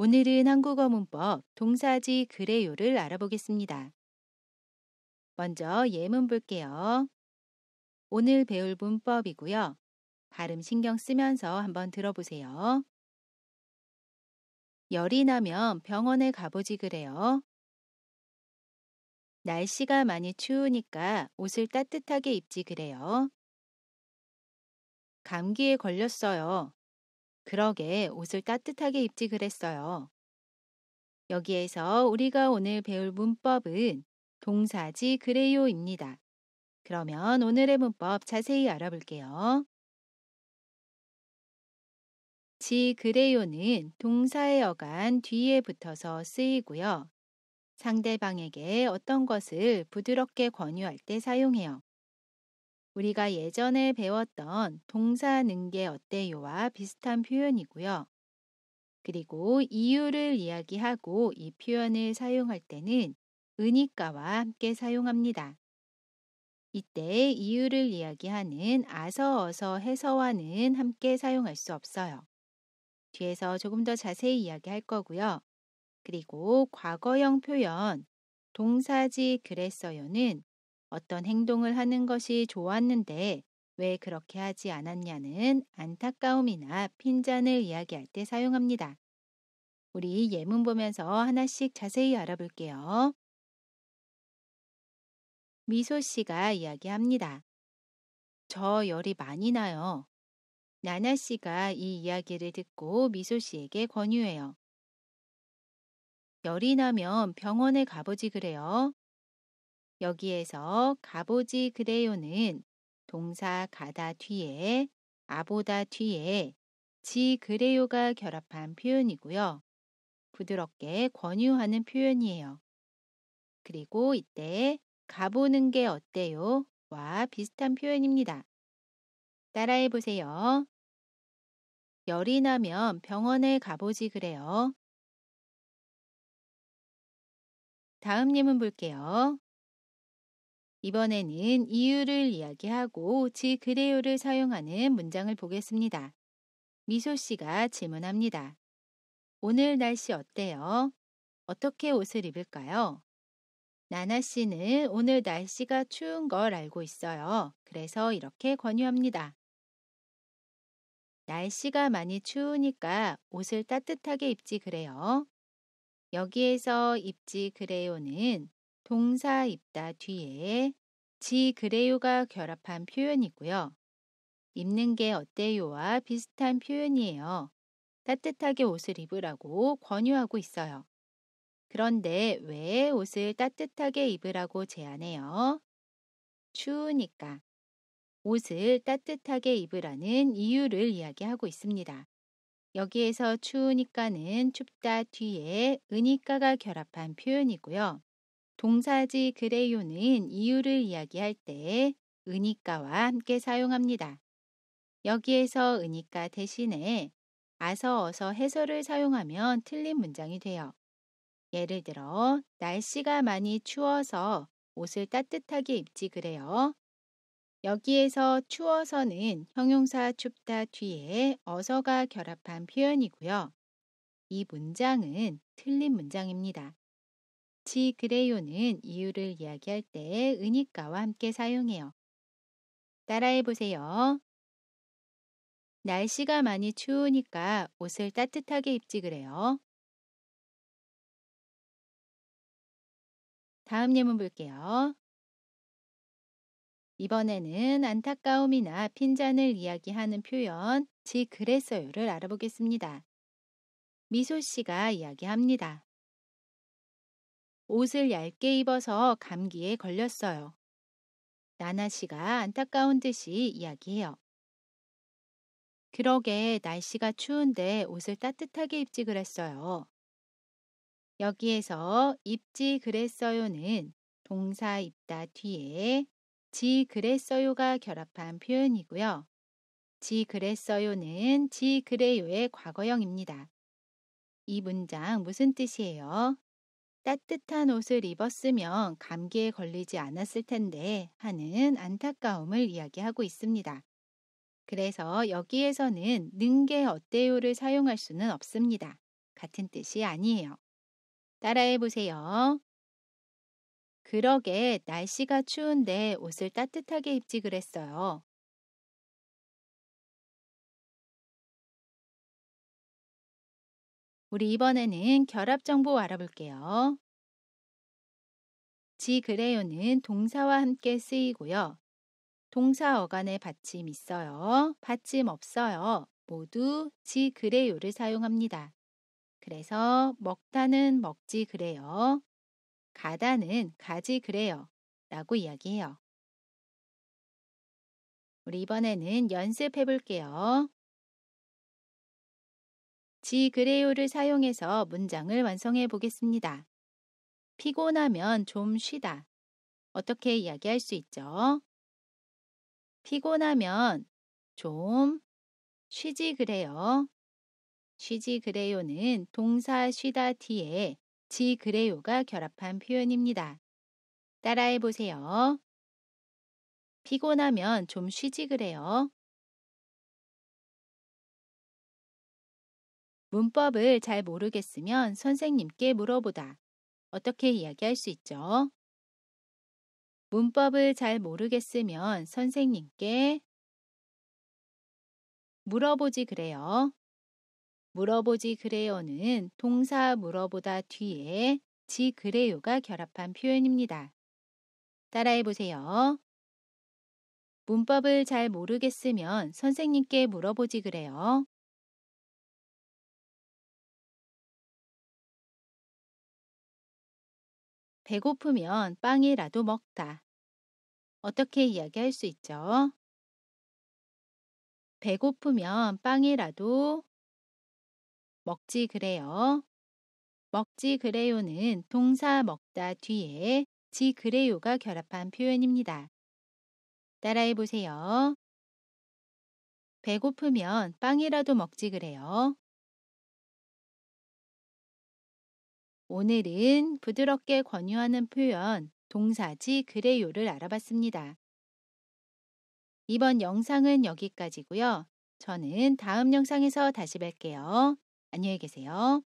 오늘은 한국어 문법 동사지 그래요를 알아보겠습니다. 먼저 예문 볼게요. 오늘 배울 문법이고요. 발음 신경 쓰면서 한번 들어보세요. 열이 나면 병원에 가보지 그래요. 날씨가 많이 추우니까 옷을 따뜻하게 입지 그래요. 감기에 걸렸어요. 그러게 옷을 따뜻하게 입지 그랬어요. 여기에서 우리가 오늘 배울 문법은 동사지 그래요입니다. 그러면 오늘의 문법 자세히 알아볼게요. 지 그래요는 동사의 어간 뒤에 붙어서 쓰이고요. 상대방에게 어떤 것을 부드럽게 권유할 때 사용해요. 우리가 예전에 배웠던 동사 는 게 어때요와 비슷한 표현이고요. 그리고 이유를 이야기하고 이 표현을 사용할 때는 은이가와 함께 사용합니다. 이때 이유를 이야기하는 아서, 어서, 해서와는 함께 사용할 수 없어요. 뒤에서 조금 더 자세히 이야기할 거고요. 그리고 과거형 표현, 동사지 그랬어요는 어떤 행동을 하는 것이 좋았는데 왜 그렇게 하지 않았냐는 안타까움이나 핀잔을 이야기할 때 사용합니다. 우리 예문 보면서 하나씩 자세히 알아볼게요. 미소 씨가 이야기합니다. 저 열이 많이 나요. 나나 씨가 이 이야기를 듣고 미소 씨에게 권유해요. 열이 나면 병원에 가보지 그래요. 여기에서 가보지 그래요는 동사 가다 뒤에 아보다 뒤에 지 그래요가 결합한 표현이고요. 부드럽게 권유하는 표현이에요. 그리고 이때 가보는 게 어때요? 와 비슷한 표현입니다. 따라해 보세요. 열이 나면 병원에 가보지 그래요. 다음 예문 볼게요. 이번에는 이유를 이야기하고 지 그래요를 사용하는 문장을 보겠습니다. 미소 씨가 질문합니다. 오늘 날씨 어때요? 어떻게 옷을 입을까요? 나나 씨는 오늘 날씨가 추운 걸 알고 있어요. 그래서 이렇게 권유합니다. 날씨가 많이 추우니까 옷을 따뜻하게 입지 그래요. 여기에서 입지 그래요는 동사 입다 뒤에 지 그래요가 결합한 표현이고요. 입는 게 어때요와 비슷한 표현이에요. 따뜻하게 옷을 입으라고 권유하고 있어요. 그런데 왜 옷을 따뜻하게 입으라고 제안해요? 추우니까. 옷을 따뜻하게 입으라는 이유를 이야기하고 있습니다. 여기에서 추우니까는 춥다 뒤에 으니까가 결합한 표현이고요. 동사지 그래요는 이유를 이야기할 때 으니까와 함께 사용합니다. 여기에서 으니까 대신에 아서, 어서, 해서를 사용하면 틀린 문장이 돼요. 예를 들어, 날씨가 많이 추워서 옷을 따뜻하게 입지 그래요. 여기에서 추워서는 형용사 춥다 뒤에 어서가 결합한 표현이고요. 이 문장은 틀린 문장입니다. 지 그래요는 이유를 이야기할 때 으니까와 함께 사용해요. 따라해 보세요. 날씨가 많이 추우니까 옷을 따뜻하게 입지 그래요. 다음 예문 볼게요. 이번에는 안타까움이나 핀잔을 이야기하는 표현, 지 그랬어요를 알아보겠습니다. 미소 씨가 이야기합니다. 옷을 얇게 입어서 감기에 걸렸어요. 나나 씨가 안타까운 듯이 이야기해요. 그러게 날씨가 추운데 옷을 따뜻하게 입지 그랬어요. 여기에서 입지 그랬어요는 동사 입다 뒤에 지 그랬어요가 결합한 표현이고요. 지 그랬어요는 지 그래요의 과거형입니다. 이 문장 무슨 뜻이에요? 따뜻한 옷을 입었으면 감기에 걸리지 않았을 텐데 하는 안타까움을 이야기하고 있습니다. 그래서 여기에서는 는 게 어때요를 사용할 수는 없습니다. 같은 뜻이 아니에요. 따라해 보세요. 그러게 날씨가 추운데 옷을 따뜻하게 입지 그랬어요. 우리 이번에는 결합 정보 알아볼게요. 지 그래요는 동사와 함께 쓰이고요. 동사 어간에 받침 있어요. 받침 없어요. 모두 지 그래요를 사용합니다. 그래서 먹다는 먹지 그래요. 가다는 가지 그래요. 라고 이야기해요. 우리 이번에는 연습해 볼게요. 지 그래요를 사용해서 문장을 완성해 보겠습니다. 피곤하면 좀 쉬다. 어떻게 이야기할 수 있죠? 피곤하면 좀 쉬지 그래요. 쉬지 그래요는 동사 쉬다 뒤에 지 그래요가 결합한 표현입니다. 따라해 보세요. 피곤하면 좀 쉬지 그래요. 문법을 잘 모르겠으면 선생님께 물어보다. 어떻게 이야기할 수 있죠? 문법을 잘 모르겠으면 선생님께 물어보지 그래요. 물어보지 그래요는 동사 물어보다 뒤에 지 그래요가 결합한 표현입니다. 따라해 보세요. 문법을 잘 모르겠으면 선생님께 물어보지 그래요. 배고프면 빵이라도 먹다. 어떻게 이야기할 수 있죠? 배고프면 빵이라도 먹지 그래요. 먹지 그래요는 동사 먹다 뒤에 지 그래요가 결합한 표현입니다. 따라해 보세요. 배고프면 빵이라도 먹지 그래요. 오늘은 부드럽게 권유하는 표현 동사지 그래요를 알아봤습니다. 이번 영상은 여기까지고요. 저는 다음 영상에서 다시 뵐게요. 안녕히 계세요.